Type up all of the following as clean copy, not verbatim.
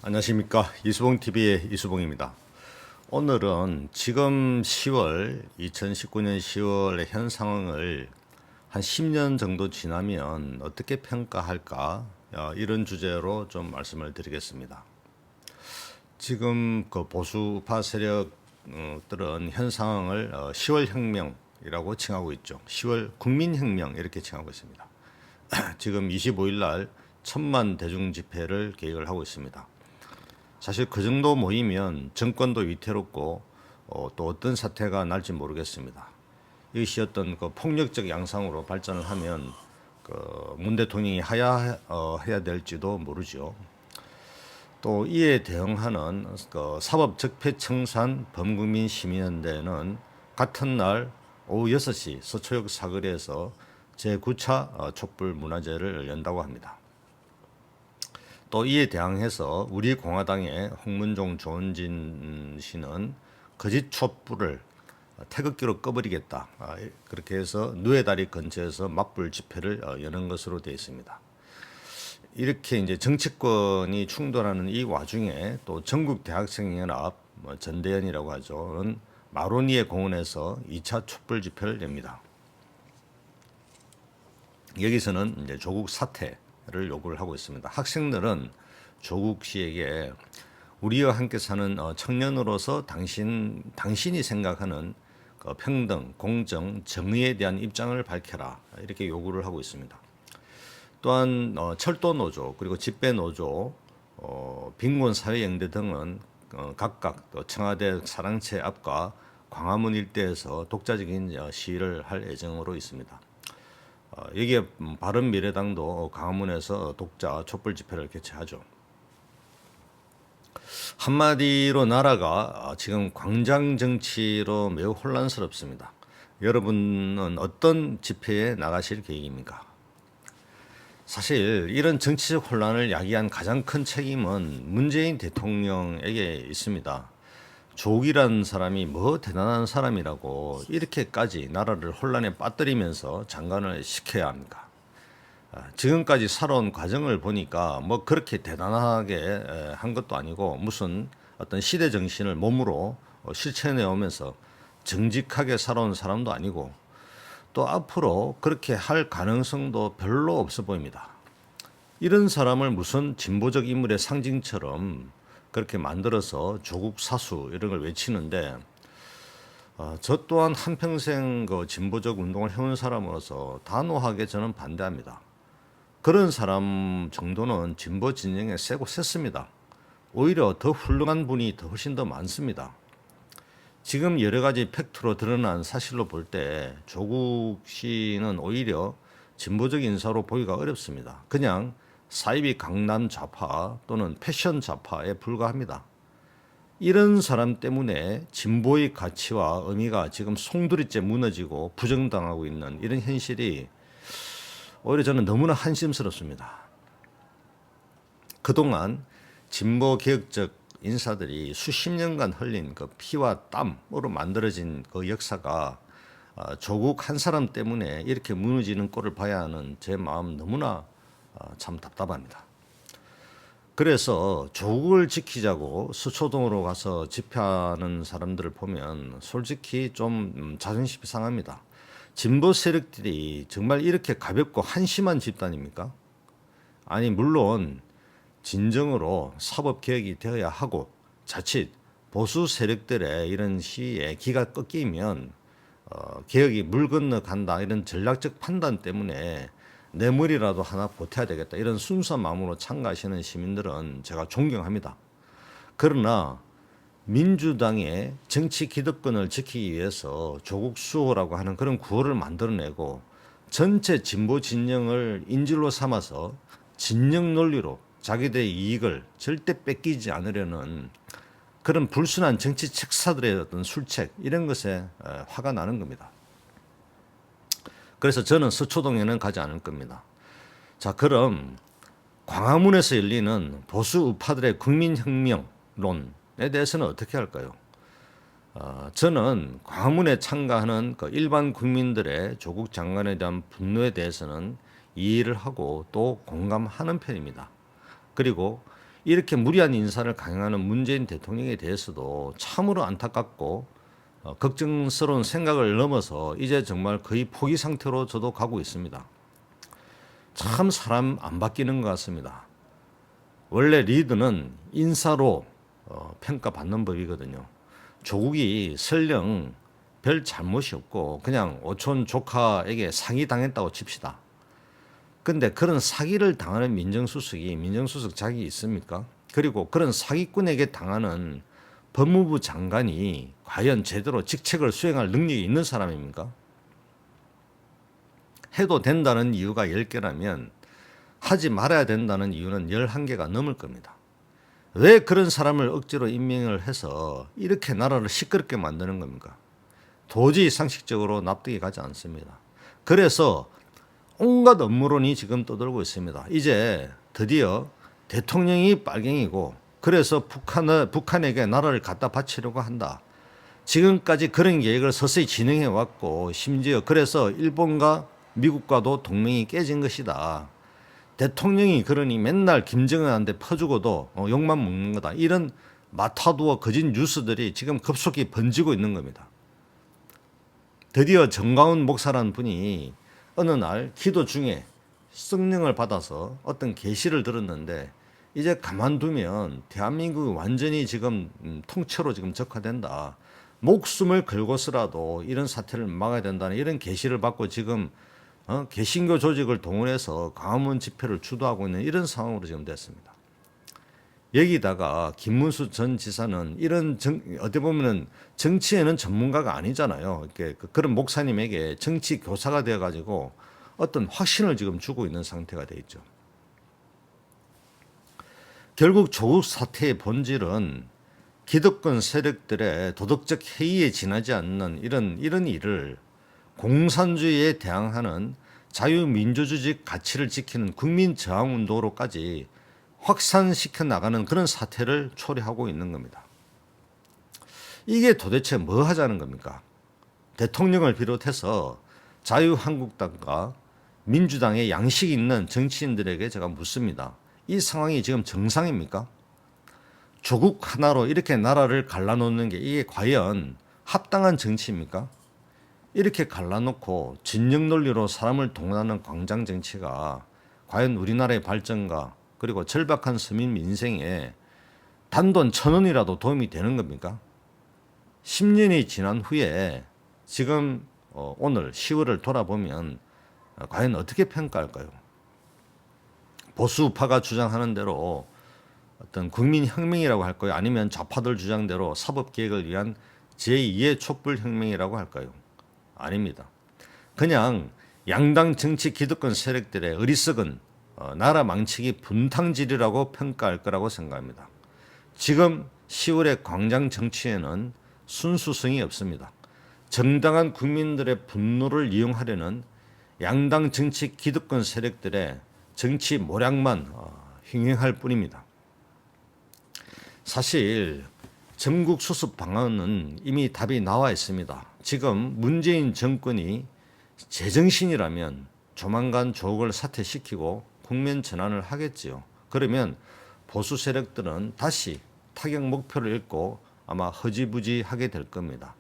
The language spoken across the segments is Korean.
안녕하십니까. 이수봉TV의 이수봉입니다. 오늘은 지금 2019년 10월의 현 상황을 한 10년 정도 지나면 어떻게 평가할까, 이런 주제로 좀 말씀을 드리겠습니다. 지금 그 보수파 세력들은 현 상황을 10월 혁명이라고 칭하고 있죠. 10월 국민혁명 이렇게 칭하고 있습니다. 지금 25일 날 1000만 대중 집회를 계획을 하고 있습니다. 사실 그 정도 모이면 정권도 위태롭고 또 어떤 사태가 날지 모르겠습니다. 이것이 어떤 그 폭력적 양상으로 발전을 하면 문 대통령이 해야 될지도 모르죠. 또 이에 대응하는 사법 적폐청산 범국민 시민연대는 같은 날 오후 6시 서초역 사거리에서 제9차 촛불 문화제를 연다고 합니다. 또 이에 대항해서 우리 공화당의 홍문종 조원진 씨는 거짓 촛불을 태극기로 꺼버리겠다, 그렇게 해서 누에다리 근처에서 맞불 집회를 여는 것으로 되어 있습니다. 이렇게 이제 정치권이 충돌하는 이 와중에 또 전국 대학생연합 전대연이라고 하죠. 마로니에 공원에서 2차 촛불 집회를 엽니다. 여기서는 이제 조국 사퇴를 요구를 하고 있습니다. 학생들은 조국 씨에게 우리와 함께 사는 청년으로서 당신이 생각하는 평등, 공정, 정의에 대한 입장을 밝혀라, 이렇게 요구를 하고 있습니다. 또한 철도 노조 그리고 집배 노조, 빈곤 사회연대 등은 각각 또 청와대 사랑채 앞과 광화문 일대에서 독자적인 시위를 할 예정으로 있습니다. 여기에 바른미래당도 광화문에서 독자 촛불 집회를 개최하죠. 한마디로 나라가 지금 광장 정치로 매우 혼란스럽습니다. 여러분은 어떤 집회에 나가실 계획입니까? 사실 이런 정치적 혼란을 야기한 가장 큰 책임은 문재인 대통령에게 있습니다. 조국이라는 사람이 뭐 대단한 사람이라고 이렇게까지 나라를 혼란에 빠뜨리면서 장관을 시켜야 합니까? 지금까지 살아온 과정을 보니까 뭐 그렇게 대단하게 한 것도 아니고 무슨 어떤 시대 정신을 몸으로 실천해 오면서 정직하게 살아온 사람도 아니고 또 앞으로 그렇게 할 가능성도 별로 없어 보입니다. 이런 사람을 무슨 진보적 인물의 상징처럼 그렇게 만들어서 조국 사수 이런 걸 외치는데, 저 또한 한평생 그 진보적 운동을 해온 사람으로서 단호하게 저는 반대합니다. 그런 사람 정도는 진보 진영에 세고 셌습니다. 오히려 더 훌륭한 분이 훨씬 더 많습니다. 지금 여러 가지 팩트로 드러난 사실로 볼 때 조국 씨는 오히려 진보적 인사로 보기가 어렵습니다. 그냥 사이비 강남 좌파 또는 패션 좌파에 불과합니다. 이런 사람 때문에 진보의 가치와 의미가 지금 송두리째 무너지고 부정당하고 있는 이런 현실이 오히려 저는 너무나 한심스럽습니다. 그동안 진보 개혁적 인사들이 수십 년간 흘린 그 피와 땀으로 만들어진 그 역사가 조국 한 사람 때문에 이렇게 무너지는 꼴을 봐야 하는 제 마음 너무나 참 답답합니다. 그래서 조국을 지키자고 서초동으로 가서 집회하는 사람들을 보면 솔직히 좀 자존심이 상합니다. 진보 세력들이 정말 이렇게 가볍고 한심한 집단입니까? 아니, 물론 진정으로 사법개혁이 되어야 하고 자칫 보수 세력들의 이런 시위에 기가 꺾이면 개혁이 물 건너간다, 이런 전략적 판단 때문에 뇌물이라도 하나 보태야 되겠다, 이런 순수한 마음으로 참가하시는 시민들은 제가 존경합니다. 그러나 민주당의 정치 기득권을 지키기 위해서 조국 수호라고 하는 그런 구호를 만들어내고 전체 진보 진영을 인질로 삼아서 진영 논리로 자기들의 이익을 절대 뺏기지 않으려는 그런 불순한 정치 책사들의 어떤 술책, 이런 것에 화가 나는 겁니다. 그래서 저는 서초동에는 가지 않을 겁니다. 자, 그럼 광화문에서 열리는 보수 우파들의 국민혁명론에 대해서는 어떻게 할까요? 저는 광화문에 참가하는 그 일반 국민들의 조국 장관에 대한 분노에 대해서는 이해를 하고 또 공감하는 편입니다. 그리고 이렇게 무리한 인사를 강행하는 문재인 대통령에 대해서도 참으로 안타깝고 걱정스러운 생각을 넘어서 이제 정말 거의 포기 상태로 저도 가고 있습니다. 참 사람 안 바뀌는 것 같습니다. 원래 리더는 인사로 평가받는 법이거든요. 조국이 설령 별 잘못이 없고 그냥 오촌 조카에게 사기당했다고 칩시다. 근데 그런 사기를 당하는 민정수석 자격이 있습니까? 그리고 그런 사기꾼에게 당하는 법무부 장관이 과연 제대로 직책을 수행할 능력이 있는 사람입니까? 해도 된다는 이유가 10개라면 하지 말아야 된다는 이유는 11개가 넘을 겁니다. 왜 그런 사람을 억지로 임명을 해서 이렇게 나라를 시끄럽게 만드는 겁니까? 도저히 상식적으로 납득이 가지 않습니다. 그래서 온갖 업무론이 지금 떠돌고 있습니다. 이제 드디어 대통령이 빨갱이고 그래서 북한에게 나라를 갖다 바치려고 한다. 지금까지 그런 계획을 서서히 진행해 왔고 심지어 그래서 일본과 미국과도 동맹이 깨진 것이다. 대통령이 그러니 맨날 김정은한테 퍼주고도 욕만 먹는 거다. 이런 마타도어 거짓 뉴스들이 지금 급속히 번지고 있는 겁니다. 드디어 정가운 목사라는 분이 어느 날 기도 중에 성령을 받아서 어떤 계시를 들었는데 이제 가만두면 대한민국이 완전히 지금 통째로 지금 적화된다. 목숨을 걸고서라도 이런 사태를 막아야 된다는 이런 계시를 받고 지금 개신교 조직을 동원해서 광화문 집회를 주도하고 있는 이런 상황으로 지금 됐습니다. 여기다가 김문수 전 지사는 이런 어떻게 보면은 정치에는 전문가가 아니잖아요. 그런 목사님에게 정치 교사가 되어가지고 어떤 확신을 지금 주고 있는 상태가 돼 있죠. 결국 조국 사태의 본질은 기득권 세력들의 도덕적 해이에 지나지 않는 이런 일을 공산주의에 대항하는 자유민주주의 가치를 지키는 국민저항운동으로까지 확산시켜 나가는 그런 사태를 초래하고 있는 겁니다. 이게 도대체 뭐 하자는 겁니까? 대통령을 비롯해서 자유한국당과 민주당의 양식 있는 정치인들에게 제가 묻습니다. 이 상황이 지금 정상입니까? 조국 하나로 이렇게 나라를 갈라놓는 게 이게 과연 합당한 정치입니까? 이렇게 갈라놓고 진영 논리로 사람을 동원하는 광장 정치가 과연 우리나라의 발전과 그리고 절박한 서민 민생에 단돈 1,000원이라도 도움이 되는 겁니까? 10년이 지난 후에 지금 오늘 10월을 돌아보면 과연 어떻게 평가할까요? 보수파가 주장하는 대로 어떤 국민혁명이라고 할까요? 아니면 좌파들 주장대로 사법개혁을 위한 제2의 촛불혁명이라고 할까요? 아닙니다. 그냥 양당 정치 기득권 세력들의 어리석은 나라 망치기 분탕질이라고 평가할 거라고 생각합니다. 지금 10월의 광장 정치에는 순수성이 없습니다. 정당한 국민들의 분노를 이용하려는 양당 정치 기득권 세력들의 정치 모략만 횡행할 뿐입니다. 사실 전국 수습 방안은 이미 답이 나와 있습니다. 지금 문재인 정권이 제정신이라면 조만간 조국을 사퇴시키고 국면 전환을 하겠지요. 그러면 보수 세력들은 다시 타격 목표를 잃고 아마 허지부지하게 될 겁니다.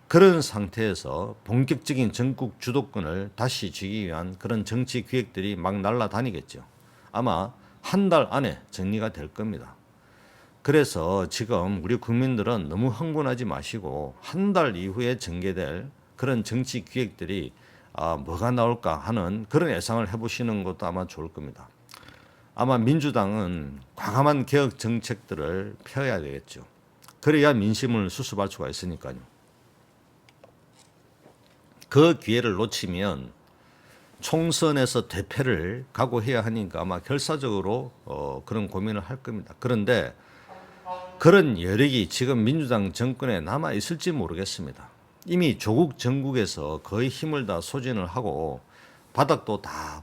그런 상태에서 본격적인 전국 주도권을 다시 쥐기 위한 그런 정치 기획들이 막 날아다니겠죠. 아마 한 달 안에 정리가 될 겁니다. 그래서 지금 우리 국민들은 너무 흥분하지 마시고 한 달 이후에 전개될 그런 정치 기획들이 뭐가 나올까 하는 그런 예상을 해보시는 것도 아마 좋을 겁니다. 아마 민주당은 과감한 개혁 정책들을 펴야 되겠죠. 그래야 민심을 수습할 수가 있으니까요. 그 기회를 놓치면 총선에서 대패를 각오해야 하니까 아마 결사적으로 그런 고민을 할 겁니다. 그런데 그런 여력이 지금 민주당 정권에 남아 있을지 모르겠습니다. 이미 조국 전국에서 거의 힘을 다 소진을 하고 바닥도 다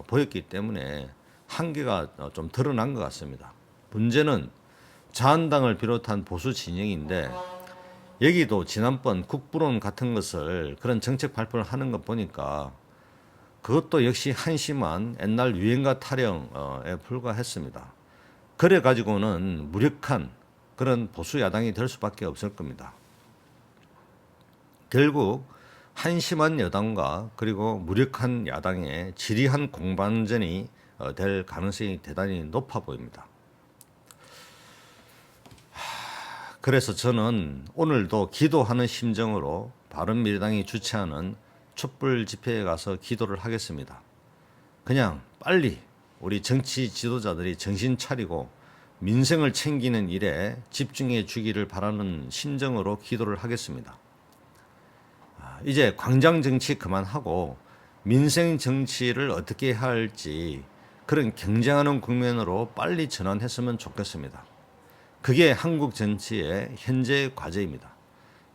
보였기 때문에 한계가 좀 드러난 것 같습니다. 문제는 자한당을 비롯한 보수 진영인데 여기도 지난번 국부론 같은 것을 그런 정책 발표를 하는 것 보니까 그것도 역시 한심한 옛날 유행가 타령에 불과했습니다. 그래 가지고는 무력한 그런 보수 야당이 될 수밖에 없을 겁니다. 결국 한심한 여당과 그리고 무력한 야당의 지리한 공방전이 될 가능성이 대단히 높아 보입니다. 그래서 저는 오늘도 기도하는 심정으로 바른미래당이 주최하는 촛불 집회에 가서 기도를 하겠습니다. 그냥 빨리 우리 정치 지도자들이 정신 차리고 민생을 챙기는 일에 집중해 주기를 바라는 심정으로 기도를 하겠습니다. 이제 광장 정치 그만하고 민생 정치를 어떻게 해야 할지 그런 경쟁하는 국면으로 빨리 전환했으면 좋겠습니다. 그게 한국 정치의 현재 과제입니다.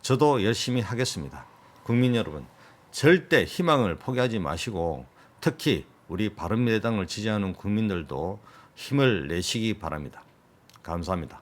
저도 열심히 하겠습니다. 국민 여러분, 절대 희망을 포기하지 마시고 특히 우리 바른미래당을 지지하는 국민들도 힘을 내시기 바랍니다. 감사합니다.